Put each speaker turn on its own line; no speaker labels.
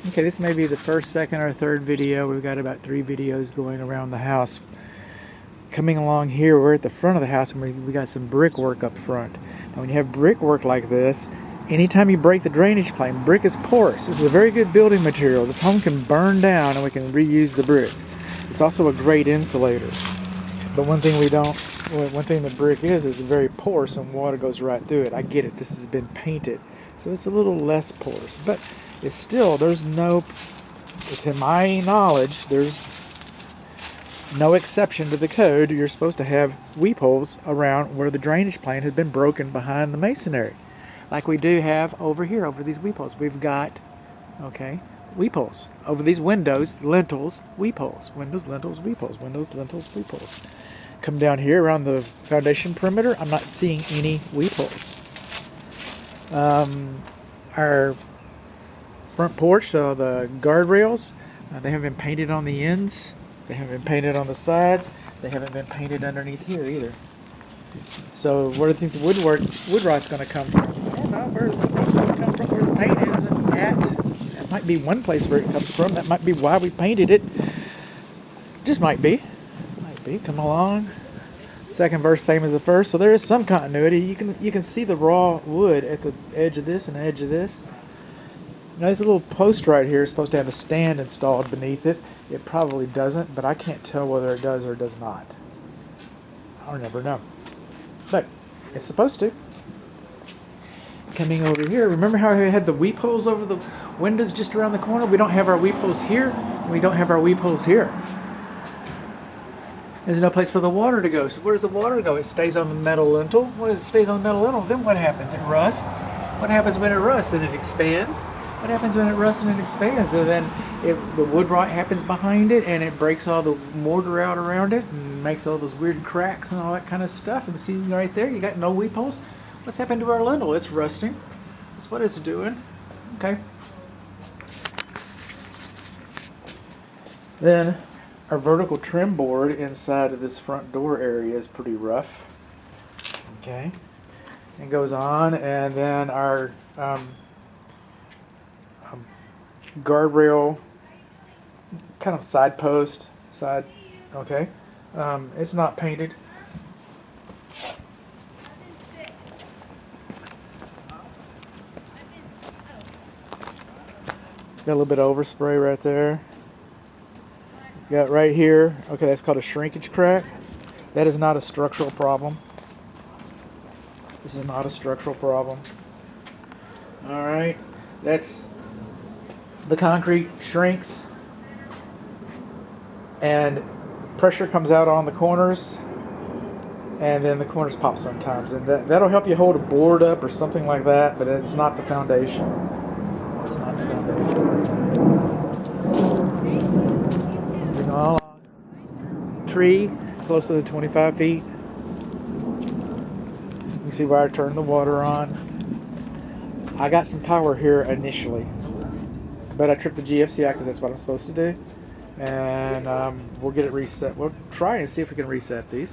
Okay, this may be the first, second, or third video. We've got about 3 videos going around the house. Coming along here, we're at the front of the house, and we got some brickwork up front. Now, when you have brickwork like this, anytime you break the drainage pipe, brick is porous. This is a very good building material. This home can burn down, and we can reuse the brick. It's also a great insulator. But one thing the brick is very porous, and water goes right through it. I get it. This has been painted, so it's a little less porous, but it's still, to my knowledge, there's no exception to the code. You're supposed to have weep holes around where the drainage plane has been broken behind the masonry, like we do have over here, over these weep holes. We've got, weep holes over these windows, lintels, weep holes, windows, lintels, weep holes, windows, lintels, weep holes. Come down here around the foundation perimeter, I'm not seeing any weep holes. Our front porch, so the guardrails, they haven't been painted on the ends, they haven't been painted on the sides, they haven't been painted underneath here either. So where do you think the wood rot's going to come from? I don't know where it's going to come from, where the paint is at. That might be one place where it comes from. That might be why we painted it. Just might be. Come along. Second verse, same as the first, so there is some continuity. You can see the raw wood at the edge of this and the edge of this. Now, this little post right here is supposed to have a stand installed beneath it. It probably doesn't, but I can't tell whether it does or does not. I'll never know. But it's supposed to. Coming over here, remember how we had the weep holes over the windows just around the corner? We don't have our weep holes here. We don't have our weep holes here. There's no place for the water to go. So where does the water go? It stays on the metal lintel. When it stays on the metal lintel, then what happens? It rusts. What happens when it rusts? Then it expands. What happens when it rusts and it expands? And then the wood rot happens behind it, and it breaks all the mortar out around it and makes all those weird cracks and all that kind of stuff. And see right there, you got no weep holes. What's happened to our lintel? It's rusting. That's what it's doing. Okay. Then our vertical trim board inside of this front door area is pretty rough. Okay. It goes on, and then our guardrail, kind of side, it's not painted. Got a little bit of overspray right there. Got right here, that's called a shrinkage crack. That is not a structural problem. This is not a structural problem. Alright, that's the concrete shrinks and pressure comes out on the corners, and then the corners pop sometimes, and that'll help you hold a board up or something like that, but it's not the foundation. It's not the foundation. Moving on along. Tree closer to 25 feet. You can see where I turned the water on. I got some power here initially, but I tripped the GFCI because that's what I'm supposed to do, and we'll get it reset. We'll try and see if we can reset these.